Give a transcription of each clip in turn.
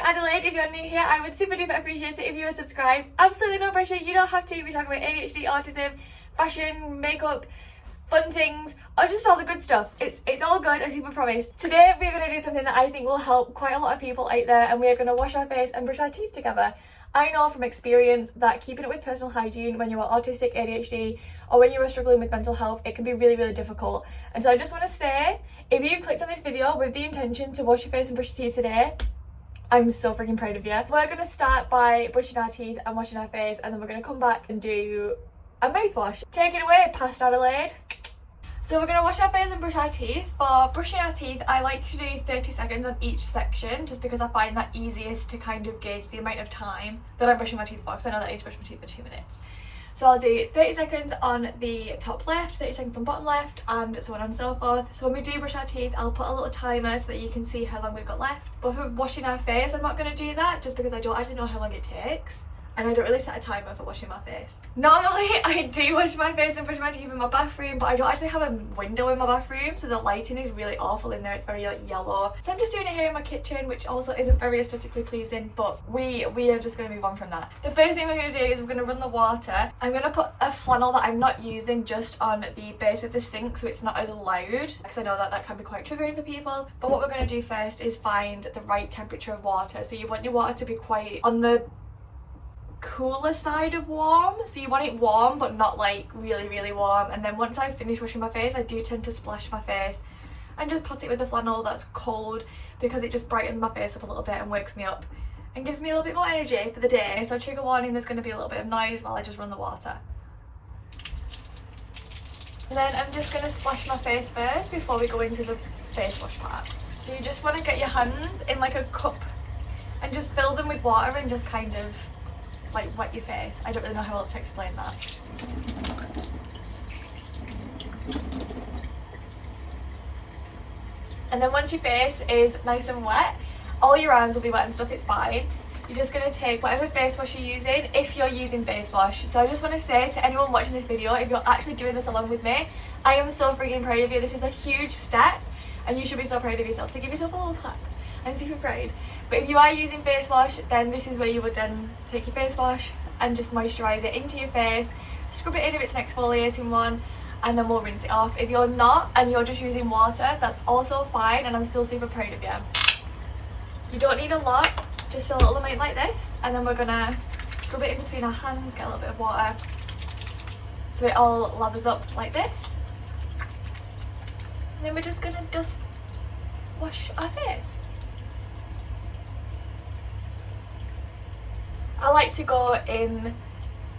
Adelaide. If you're new here, I would super duper appreciate it if you would subscribe. Absolutely no pressure, you don't have to. We talk about ADHD, autism, fashion, makeup, fun things, or just all the good stuff. It's all good, as you were promised. Today we're going to do something that I think will help quite a lot of people out there, and we're going to wash our face and brush our teeth together. I know from experience that keeping it with personal hygiene when you are autistic, ADHD, or when you are struggling with mental health, it can be really, really difficult. And so I just want to say, if you clicked on this video with the intention to wash your face and brush your teeth today, I'm so freaking proud of you. We're going to start by brushing our teeth and washing our face, and then we're going to come back and do a mouthwash. Take it away, past Adelaide. So we're going to wash our face and brush our teeth. For brushing our teeth, I like to do 30 seconds on each section, just because I find that easiest to kind of gauge the amount of time that I'm brushing my teeth for, because I know that I need to brush my teeth for 2 minutes. So I'll do 30 seconds on the top left, 30 seconds on bottom left, and so on and so forth. So when we do brush our teeth, I'll put a little timer so that you can see how long we've got left. But for washing our face, I'm not going to do that, just because I don't actually know how long it takes. And I don't really set a timer for washing my face. Normally I do wash my face and brush my teeth in my bathroom, but I don't actually have a window in my bathroom, so the lighting is really awful in there. It's very like yellow. So I'm just doing it here in my kitchen, which also isn't very aesthetically pleasing, but we are just going to move on from that. The first thing we're going to do is we're going to run the water. I'm going to put a flannel that I'm not using just on the base of the sink, so it's not as loud, because I know that that can be quite triggering for people. But what we're going to do first is find the right temperature of water. So you want your water to be quite on the cooler side of warm, so you want it warm but not like really, really warm. And then once I finish washing my face, I do tend to splash my face and just pat it with a flannel that's cold, because it just brightens my face up a little bit and wakes me up and gives me a little bit more energy for the day. So trigger warning, there's going to be a little bit of noise while I just run the water. And then I'm just going to splash my face first before we go into the face wash part. So you just want to get your hands in like a cup and just fill them with water and just kind of like wet your face. I don't really know how else to explain that. And then once your face is nice and wet, all your arms will be wet and stuff, it's fine. You're just going to take whatever face wash you're using, if you're using face wash. So I just want to say to anyone watching this video, if you're actually doing this along with me, I am so freaking proud of you. This is a huge step and you should be so proud of yourself. So give yourself a little clap and super proud. But if you are using face wash, then this is where you would then take your face wash and just moisturise it into your face, scrub it in if it's an exfoliating one, and then we'll rinse it off. If you're not and you're just using water, that's also fine, and I'm still super proud of you. You don't need a lot, just a little amount like this, and then we're gonna scrub it in between our hands, get a little bit of water so it all lathers up like this. And then we're just gonna just wash our face. I like to go in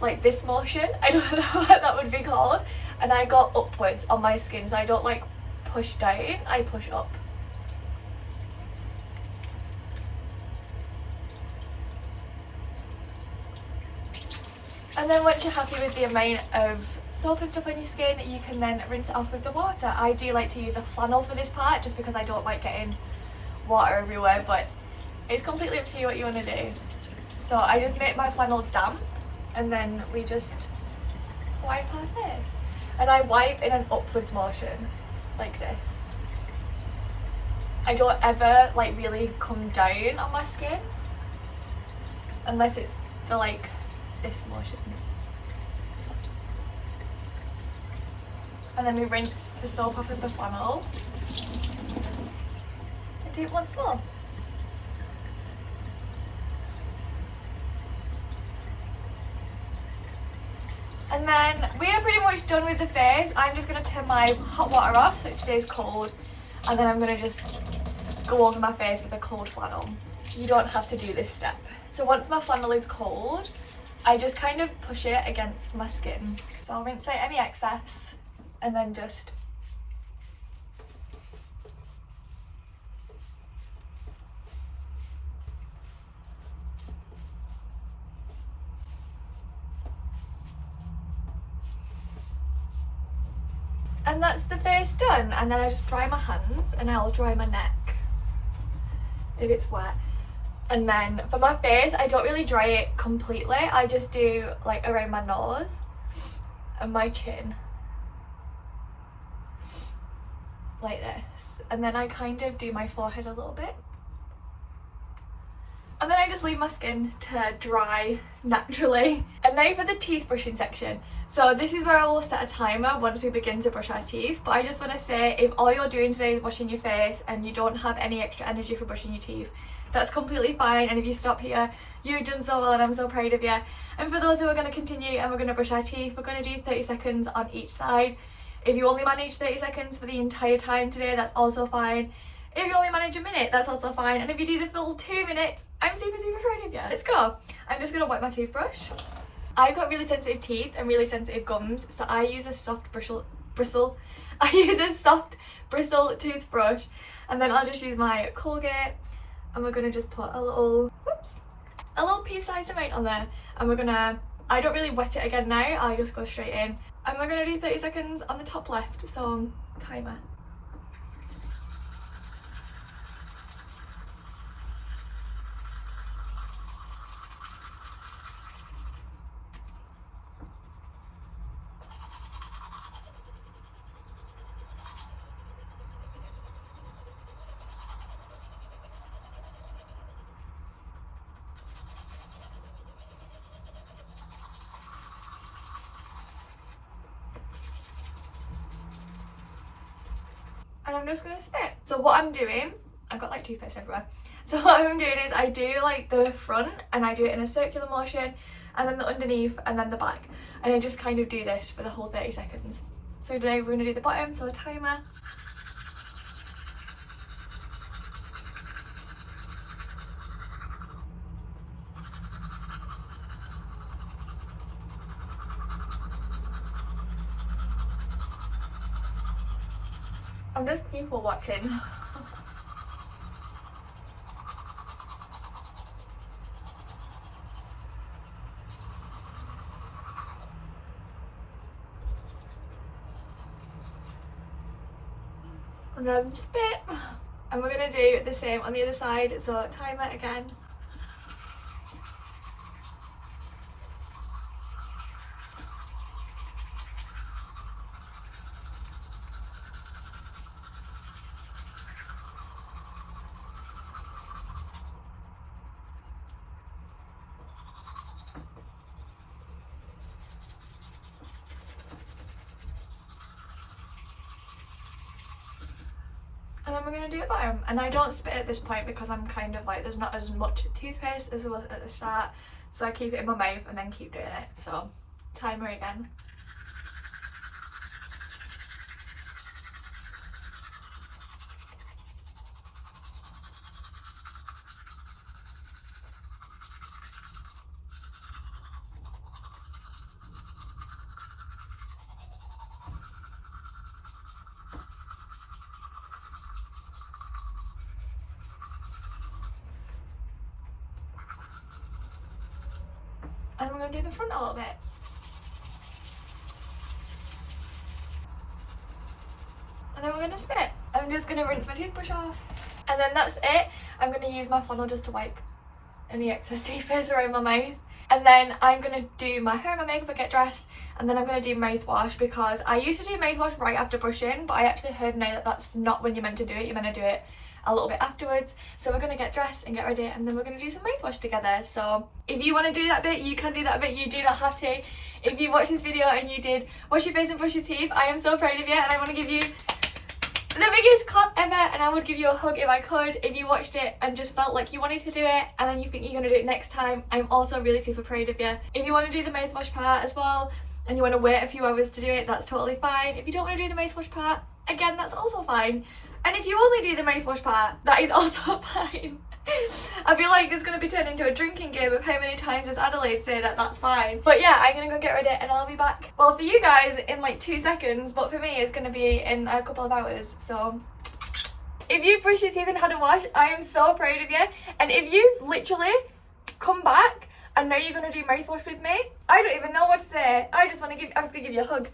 like this motion, I don't know what that would be called, and I go upwards on my skin, so I don't like push down, I push up. And then once you're happy with the amount of soap and stuff on your skin, you can then rinse it off with the water. I do like to use a flannel for this part, just because I don't like getting water everywhere, but it's completely up to you what you want to do. So I just make my flannel damp, and then we just wipe our face. And I wipe in an upwards motion, like this. I don't ever like really come down on my skin, unless it's the like this motion. And then we rinse the soap off with the flannel and do it once more. And then we are pretty much done with the face. I'm just going to turn my hot water off so it stays cold, and then I'm going to just go over my face with a cold flannel. You don't have to do this step. So once my flannel is cold, I just kind of push it against my skin. So I'll rinse out any excess and then just and that's the face done. And then I just dry my hands, and I'll dry my neck if it's wet. And then for my face, I don't really dry it completely, I just do like around my nose and my chin, like this. And then I kind of do my forehead a little bit. And then I just leave my skin to dry naturally. And now for the teeth brushing section. So this is where I will set a timer once we begin to brush our teeth. But I just want to say, if all you're doing today is washing your face and you don't have any extra energy for brushing your teeth, that's completely fine. And if you stop here, you've done so well and I'm so proud of you. And for those who are going to continue and we're going to brush our teeth, we're going to do 30 seconds on each side. If you only manage 30 seconds for the entire time today, that's also fine. If you only manage a minute, that's also fine. And if you do the full 2 minutes, I'm super proud of you. Let's go. I'm just going to wipe my toothbrush. I've got really sensitive teeth and really sensitive gums, so I use a soft bristle toothbrush, and then I'll just use my Colgate, and we're going to just put a little pea-sized amount on there, and we're going to, I don't really wet it again now, I just go straight in. And we're going to do 30 seconds on the top left, so timer. And I'm just going to spit. So what I'm doing, I've got like toothpaste everywhere. So what I'm doing is I do like the front and I do it in a circular motion, and then the underneath and then the back. And I just kind of do this for the whole 30 seconds. So today we're going to do the bottom, so the timer. I'm just people watching. And then spit. And we're going to do the same on the other side, so timer again. And then we're going to do it bottom. And I don't spit at this point because I'm kind of like, there's not as much toothpaste as there was at the start. So I keep it in my mouth and then keep doing it. So timer again. And we're going to do the front a little bit. And then we're going to spit. I'm just going to rinse my toothbrush off. And then that's it. I'm going to use my flannel just to wipe any excess toothpaste around my mouth. And then I'm going to do my hair and my makeup and get dressed. And then I'm going to do mouthwash, because I used to do mouthwash right after brushing, but I actually heard now that that's not when you're meant to do it. You're meant to do it a little bit afterwards. So we're going to get dressed and get ready, and then we're going to do some mouthwash together. So if you want to do that bit, you can do that bit. You do not have to. If you watched this video and you did wash your face and brush your teeth, I am so proud of you, and I want to give you the biggest clap ever, and I would give you a hug if I could. If you watched it and just felt like you wanted to do it and then you think you're going to do it next time, I'm also really super proud of you. If you want to do the mouthwash part as well and you want to wait a few hours to do it, that's totally fine. If you don't want to do the mouthwash part, again, that's also fine. And if you only do the mouthwash part, that is also fine. I feel like this is going to be turned into a drinking game of how many times does Adelaide say that that's fine. But yeah, I'm going to go get ready and I'll be back. Well, for you guys in like 2 seconds, but for me it's going to be in a couple of hours. So if you brush your teeth and had a wash, I am so proud of you. And if you've literally come back and now you're going to do mouthwash with me, I don't even know what to say. I just want to I'm going to give you a hug.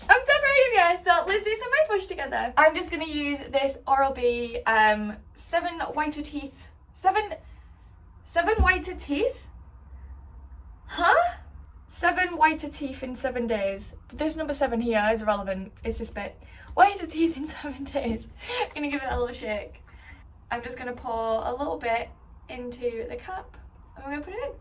I'm so proud of you, so let's do some mouthwash together. I'm just going to use this Oral-B 7 whiter teeth. 7 whiter teeth? Huh? 7 whiter teeth in 7 days. This number 7 here is irrelevant, it's this bit. Whiter teeth in 7 days. I'm going to give it a little shake. I'm just going to pour a little bit into the cup and we're going to put it in.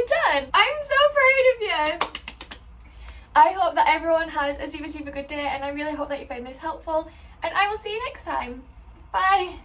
Done. I'm so proud of you. I hope that everyone has a super good day, and I really hope that you find this helpful, and I will see you next time. Bye.